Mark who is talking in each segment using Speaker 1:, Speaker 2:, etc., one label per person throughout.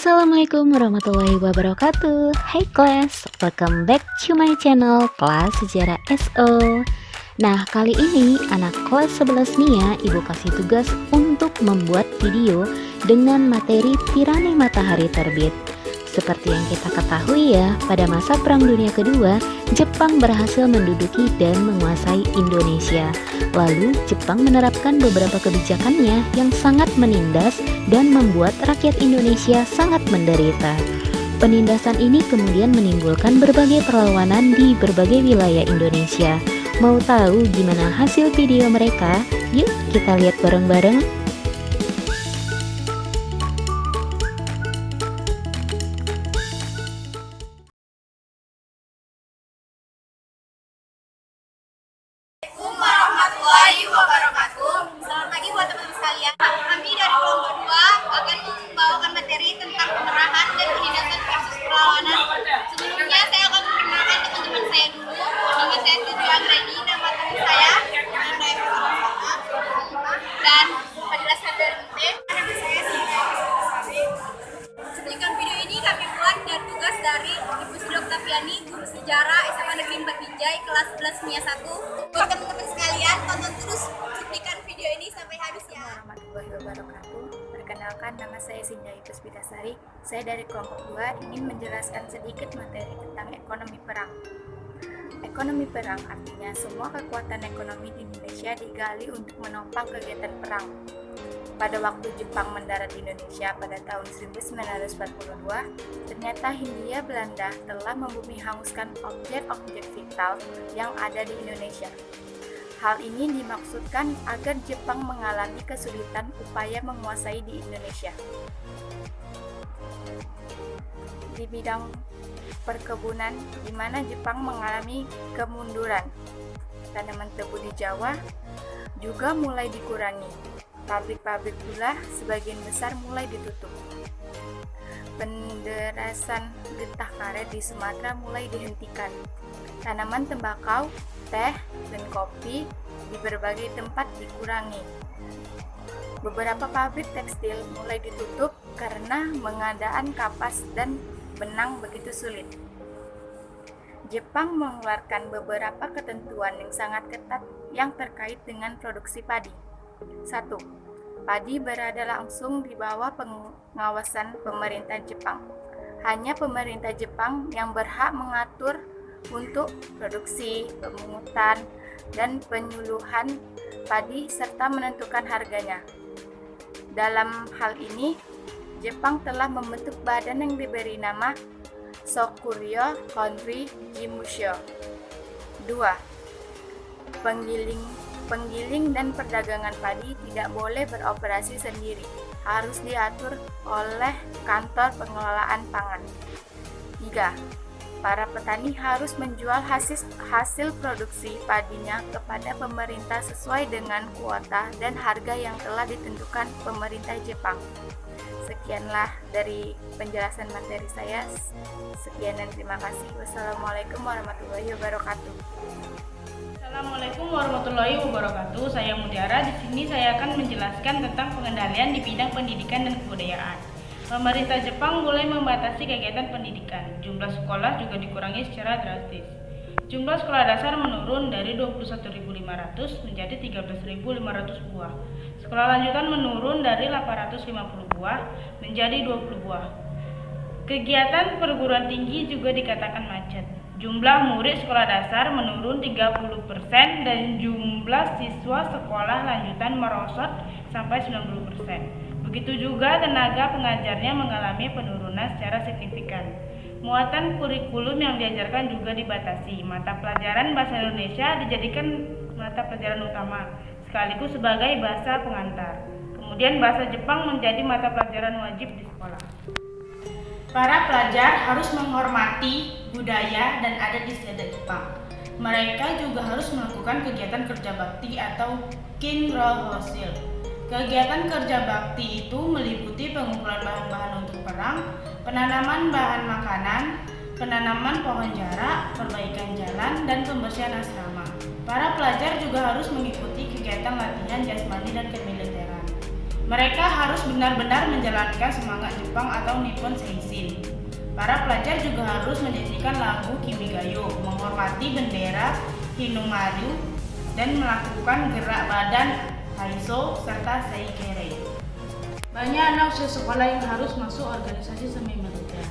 Speaker 1: Assalamualaikum warahmatullahi wabarakatuh. Hai class, welcome back to my channel Kelas Sejarah SO. Nah, kali ini anak kelas 11 Nia Ibu kasih tugas untuk membuat video dengan materi tirani matahari terbit. Seperti yang kita ketahui ya, pada masa Perang Dunia Kedua, Jepang berhasil menduduki dan menguasai Indonesia. Lalu, Jepang menerapkan beberapa kebijakannya yang sangat menindas dan membuat rakyat Indonesia sangat menderita. Penindasan ini kemudian menimbulkan berbagai perlawanan di berbagai wilayah Indonesia. Mau tahu gimana hasil video mereka? Yuk kita lihat bareng-bareng.
Speaker 2: Assalamualaikum warahmatullahi wabarakatuh. Selamat pagi buat teman-teman sekalian. Kami dari kelompok 2 akan membawakan materi tentang pengerahan dan penindasan kasus perlawanan. Sebelumnya saya akan memperkenalkan teman-teman saya dulu. Nama saya Siti Anggreni, nama teman saya Nanda Eva dan Fadila Sadarite. Nama saya Siti Anggreni. Cuplikan video ini kami buat dan tugas dari Ibu Sri Oktaviani, Guru Sejarah SMA Negeri 4 Binjai, kelas 11 MIA 1. Buat teman-teman sekalian, tonton terus cuplikan video ini sampai habis ya.
Speaker 3: Warahmatullahi wabarakatuh. Perkenalkan, nama saya Sinjai Puspitasari. Saya dari kelompok 2 ingin menjelaskan sedikit materi tentang ekonomi perang. Ekonomi perang artinya semua kekuatan ekonomi di Indonesia digali untuk menopang kegiatan perang. Pada waktu Jepang mendarat di Indonesia pada tahun 1942, ternyata Hindia Belanda telah membumi hanguskan objek-objek vital yang ada di Indonesia. Hal ini dimaksudkan agar Jepang mengalami kesulitan upaya menguasai di Indonesia. Di bidang perkebunan, di mana Jepang mengalami kemunduran. Tanaman tebu di Jawa juga mulai dikurangi. Pabrik-pabrik gula sebagian besar mulai ditutup. Penderasan getah karet di Sumatera mulai dihentikan. Tanaman tembakau, teh, dan kopi di berbagai tempat dikurangi. Beberapa pabrik tekstil mulai ditutup karena pengadaan kapas dan benang begitu sulit. Jepang mengeluarkan beberapa ketentuan yang sangat ketat yang terkait dengan produksi padi. 1. Padi berada langsung di bawah pengawasan pemerintah Jepang. Hanya pemerintah Jepang yang berhak mengatur untuk produksi, pemungutan, dan penyuluhan padi serta menentukan harganya. Dalam hal ini, Jepang telah membentuk badan yang diberi nama Sokuryo Konri Jimusho. 2. Penggiling dan perdagangan padi tidak boleh beroperasi sendiri, harus diatur oleh kantor pengelolaan pangan. 3. Para petani harus menjual hasil produksi padinya kepada pemerintah sesuai dengan kuota dan harga yang telah ditentukan pemerintah Jepang. Sekianlah dari penjelasan materi saya. Sekian dan terima kasih. Wassalamualaikum warahmatullahi wabarakatuh.
Speaker 4: Assalamualaikum warahmatullahi wabarakatuh. Saya Mutiara. Di sini saya akan menjelaskan tentang pengendalian di bidang pendidikan dan kebudayaan. Pemerintah Jepang mulai membatasi kegiatan pendidikan. Jumlah sekolah juga dikurangi secara drastis. Jumlah sekolah dasar menurun dari 21.500 menjadi 13.500 buah. Sekolah lanjutan menurun dari 850 buah menjadi 20 buah. Kegiatan perguruan tinggi juga dikatakan macet. Jumlah murid sekolah dasar menurun 30% dan jumlah siswa sekolah lanjutan merosot sampai 90%. Begitu juga tenaga pengajarnya mengalami penurunan secara signifikan. Muatan kurikulum yang diajarkan juga dibatasi. Mata pelajaran bahasa Indonesia dijadikan mata pelajaran utama, sekaligus sebagai bahasa pengantar. Kemudian bahasa Jepang menjadi mata pelajaran wajib di sekolah. Para pelajar harus menghormati budaya dan adat istiadat Jepang. Mereka juga harus melakukan kegiatan kerja bakti atau kinrohoshil. Kegiatan kerja bakti itu meliputi pengumpulan bahan-bahan untuk perang, penanaman bahan makanan, penanaman pohon jarak, perbaikan jalan, dan pembersihan asrama. Para pelajar juga harus mengikuti kegiatan latihan jasmani dan kemiliteran. Mereka harus benar-benar menjalankan semangat Jepang atau Nippon Seishin. Para pelajar juga harus menyanyikan lagu Kimigayo, menghormati bendera Hinomaru, dan melakukan gerak badan Haiso serta Seikere. Banyak anak usia sekolah yang harus masuk organisasi semi militer,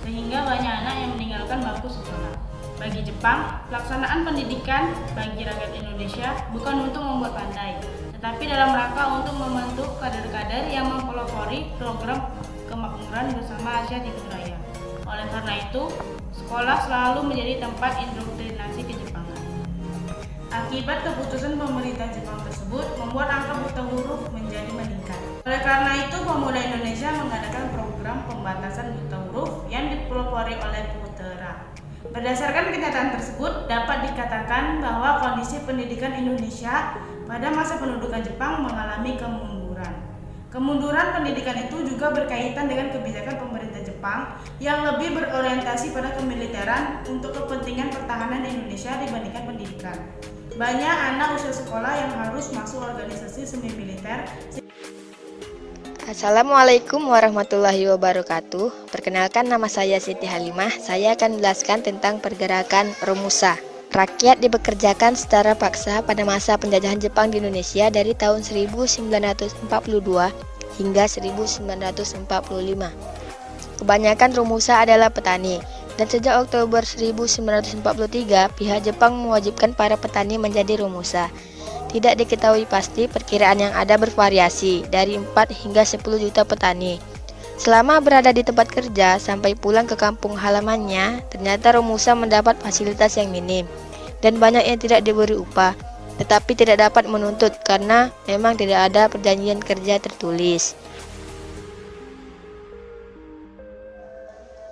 Speaker 4: sehingga banyak anak yang meninggalkan bangku sekolah. Bagi Jepang, pelaksanaan pendidikan bagi rakyat Indonesia bukan untuk membuat pandai, tetapi dalam rangka untuk membentuk kader-kader yang mempelopori program kemakmuran bersama Asia Timur Raya. Oleh karena itu, sekolah selalu menjadi tempat indoktrinasi kejepangan. Akibat keputusan pemerintah Jepang tersebut membuat angka buta huruf menjadi meningkat. Oleh karena itu, pemuda Indonesia mengadakan program pembatasan buta huruf yang dipelopori oleh Putera. Berdasarkan kenyataan tersebut, dapat dikatakan bahwa kondisi pendidikan Indonesia pada masa pendudukan Jepang mengalami kemunduran. Kemunduran pendidikan itu juga berkaitan dengan kebijakan pemerintah Jepang yang lebih berorientasi pada kemiliteran untuk kepentingan pertahanan Indonesia dibandingkan pendidikan. Banyak anak usia sekolah yang harus masuk organisasi semi militer.
Speaker 5: Assalamualaikum warahmatullahi wabarakatuh. Perkenalkan, nama saya Siti Halimah. Saya akan menjelaskan tentang pergerakan Romusa. Rakyat dipekerjakan secara paksa pada masa penjajahan Jepang di Indonesia dari tahun 1942 hingga 1945. Kebanyakan Romusa adalah petani, dan sejak Oktober 1943 pihak Jepang mewajibkan para petani menjadi Romusa. Tidak diketahui pasti, perkiraan yang ada bervariasi dari 4 hingga 10 juta petani. Selama berada di tempat kerja sampai pulang ke kampung halamannya, ternyata Romusa mendapat fasilitas yang minim dan banyak yang tidak diberi upah, tetapi tidak dapat menuntut karena memang tidak ada perjanjian kerja tertulis.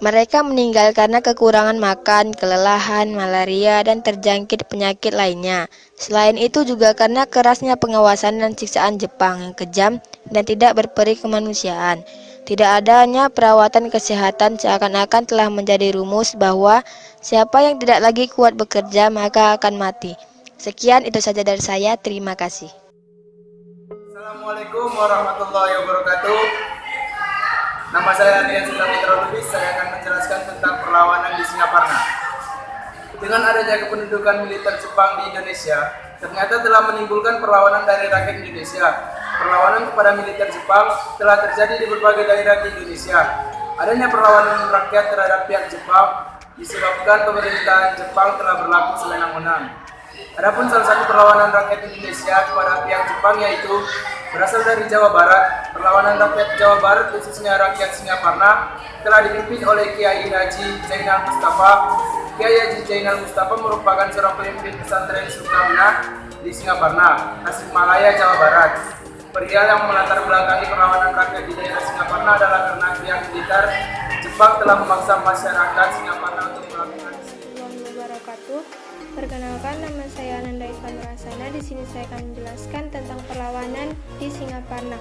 Speaker 5: Mereka meninggal karena kekurangan makan, kelelahan, malaria, dan terjangkit penyakit lainnya. Selain itu juga karena kerasnya pengawasan dan siksaan Jepang yang kejam dan tidak berperi kemanusiaan. Tidak adanya perawatan kesehatan seakan-akan telah menjadi rumus bahwa siapa yang tidak lagi kuat bekerja maka akan mati. Sekian, itu saja dari saya. Terima kasih.
Speaker 6: Assalamualaikum warahmatullahi wabarakatuh. Nama saya Rian Sita Putra Lubis. Saya akan menjelaskan tentang perlawanan di Singaparna. Dengan adanya kependudukan militer Jepang di Indonesia, ternyata telah menimbulkan perlawanan dari rakyat Indonesia. Perlawanan kepada militer Jepang telah terjadi di berbagai daerah di Indonesia. Adanya perlawanan rakyat terhadap pihak Jepang disebabkan pemerintahan Jepang telah berlaku sewenang-wenang. Adapun salah satu perlawanan rakyat Indonesia kepada pihak Jepang yaitu berasal dari Jawa Barat. Perlawanan rakyat Jawa Barat, khususnya rakyat Singaparna, telah dipimpin oleh Kiai Haji Zainal Mustafa. Kiai Haji Zainal Mustafa merupakan seorang pemimpin pesantren Sukamna di Singaparna, Tasikmalaya, Jawa Barat. Perihal yang melatar belakangi perlawanan rakyat di daerah Singaparna adalah karena pihak militer Jepang telah memaksa masyarakat Singaparna untuk melakukan.
Speaker 7: Perkenalkan, nama saya Ananda Ivan Rasana. Di sini saya akan menjelaskan tentang perlawanan di Singaparna.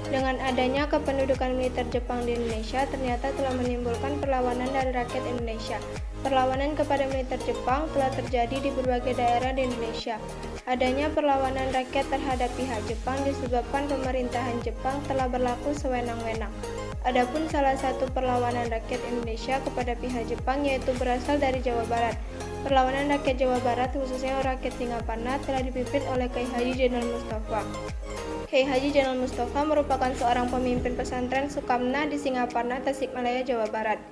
Speaker 7: Dengan adanya kependudukan militer Jepang di Indonesia, ternyata telah menimbulkan perlawanan dari rakyat Indonesia. Perlawanan kepada militer Jepang telah terjadi di berbagai daerah di Indonesia. Adanya perlawanan rakyat terhadap pihak Jepang disebabkan pemerintahan Jepang telah berlaku sewenang-wenang. Adapun salah satu perlawanan rakyat Indonesia kepada pihak Jepang yaitu berasal dari Jawa Barat. Perlawanan rakyat Jawa Barat, khususnya rakyat Singaparna, telah dipimpin oleh Kiai Haji Zainal Mustafa. Kiai Haji Zainal Mustafa merupakan seorang pemimpin pesantren Sukamna di Singaparna, Tasikmalaya, Jawa Barat.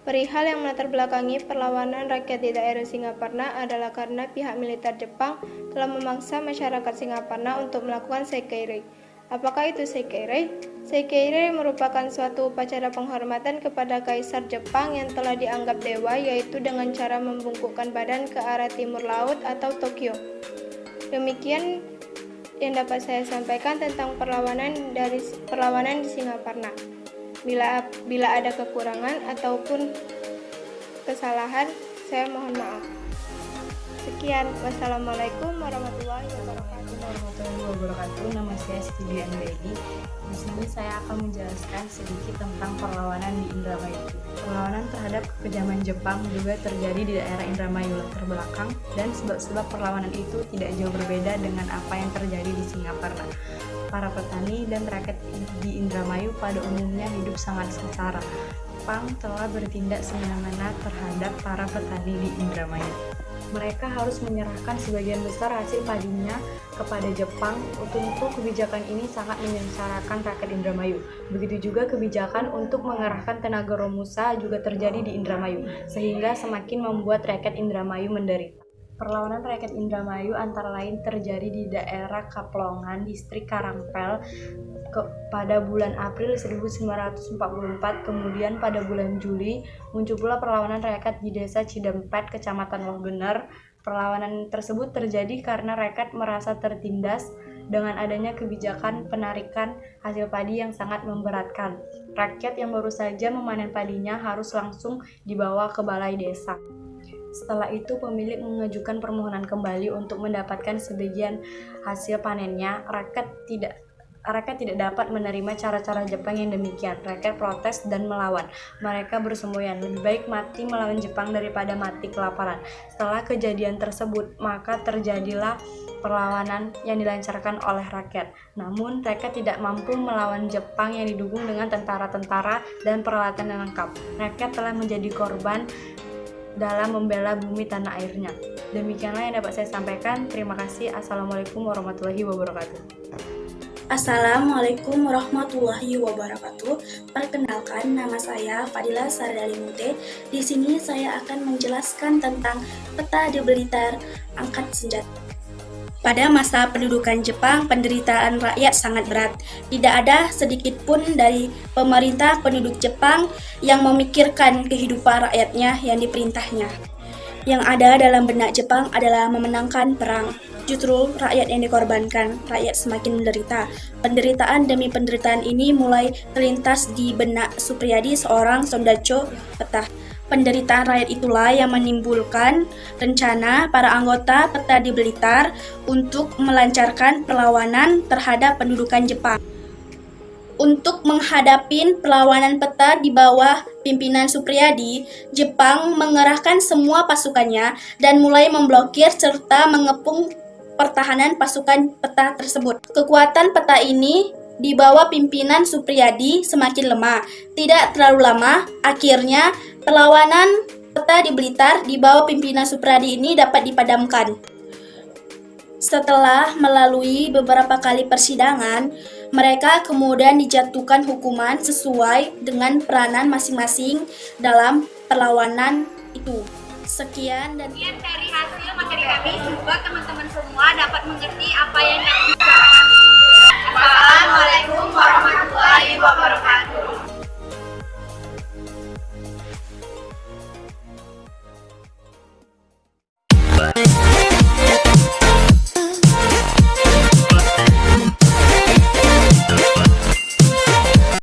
Speaker 7: Perihal yang melatar belakangi perlawanan rakyat di daerah Singaparna adalah karena pihak militer Jepang telah memaksa masyarakat Singaparna untuk melakukan seikere. Apakah itu seikere? Seikere merupakan suatu upacara penghormatan kepada Kaisar Jepang yang telah dianggap dewa, yaitu dengan cara membungkukkan badan ke arah timur laut atau Tokyo. Demikian yang dapat saya sampaikan tentang perlawanan di Singaparna. Bila ada kekurangan ataupun kesalahan, saya mohon maaf. Sekian, wassalamualaikum warahmatullahi wabarakatuh.
Speaker 8: Nama saya Siti Dianbedi. Di sini saya akan menjelaskan sedikit tentang perlawanan di Indramayu. Perlawanan terhadap kekejaman Jepang juga terjadi di daerah Indramayu latar belakang, dan sebab-sebab perlawanan itu tidak jauh berbeda dengan apa yang terjadi di Singaparna. para petani dan rakyat di Indramayu pada umumnya hidup sangat sengsara. Jepang telah bertindak semena-mena terhadap para petani di Indramayu. Mereka harus menyerahkan sebagian besar hasil padinya kepada Jepang. Untuk kebijakan ini sangat menyengsarakan rakyat Indramayu. Begitu juga kebijakan untuk mengerahkan tenaga Romusa juga terjadi di Indramayu, sehingga semakin membuat rakyat Indramayu menderita. Perlawanan rakyat Indramayu antara lain terjadi di daerah Kaplongan, distrik Karampel, pada bulan April 1944, kemudian pada bulan Juli muncul pula perlawanan rakyat di desa Cidempet, kecamatan Wohbener. Perlawanan tersebut terjadi karena rakyat merasa tertindas dengan adanya kebijakan penarikan hasil padi yang sangat memberatkan. Rakyat yang baru saja memanen padinya harus langsung dibawa ke balai desa. Setelah itu pemilik mengajukan permohonan kembali untuk mendapatkan sebagian hasil panennya. Rakyat tidak dapat menerima cara-cara Jepang yang demikian. Rakyat protes dan melawan. Mereka bersemboyan, lebih baik mati melawan Jepang daripada mati kelaparan. Setelah kejadian tersebut, maka terjadilah perlawanan yang dilancarkan oleh rakyat. Namun, rakyat tidak mampu melawan Jepang yang didukung dengan tentara-tentara dan peralatan yang lengkap. Rakyat telah menjadi korban dalam membela bumi tanah airnya. Demikianlah yang dapat saya sampaikan. Terima kasih. Assalamualaikum warahmatullahi wabarakatuh.
Speaker 9: Assalamualaikum warahmatullahi wabarakatuh. Perkenalkan, nama saya Fadila Sardalimude. Di sini saya akan menjelaskan tentang peta di Blitar Angkat Senjata. Pada masa pendudukan Jepang, penderitaan rakyat sangat berat. Tidak ada sedikit pun dari pemerintah penduduk Jepang yang memikirkan kehidupan rakyatnya yang diperintahnya. Yang ada dalam benak Jepang adalah memenangkan perang. Justru rakyat yang dikorbankan, rakyat semakin menderita. Penderitaan demi penderitaan ini mulai terlintas di benak Supriyadi, seorang sondacho peta. Penderitaan rakyat itulah yang menimbulkan rencana para anggota peta di Blitar untuk melancarkan perlawanan terhadap pendudukan Jepang. Untuk menghadapi perlawanan peta di bawah pimpinan Supriyadi, Jepang mengerahkan semua pasukannya dan mulai memblokir serta mengepung pertahanan pasukan peta tersebut. Kekuatan peta ini di bawah pimpinan Supriyadi semakin lemah. Tidak terlalu lama, akhirnya perlawanan peta di Blitar di bawah pimpinan Supriyadi ini dapat dipadamkan. Setelah melalui beberapa kali persidangan, mereka kemudian dijatuhkan hukuman sesuai dengan peranan masing-masing dalam perlawanan itu. Sekian
Speaker 2: dari hasil materi kami, semoga teman-teman semua dapat mengerti apa yang kami bicarakan. Assalamualaikum warahmatullahi wabarakatuh.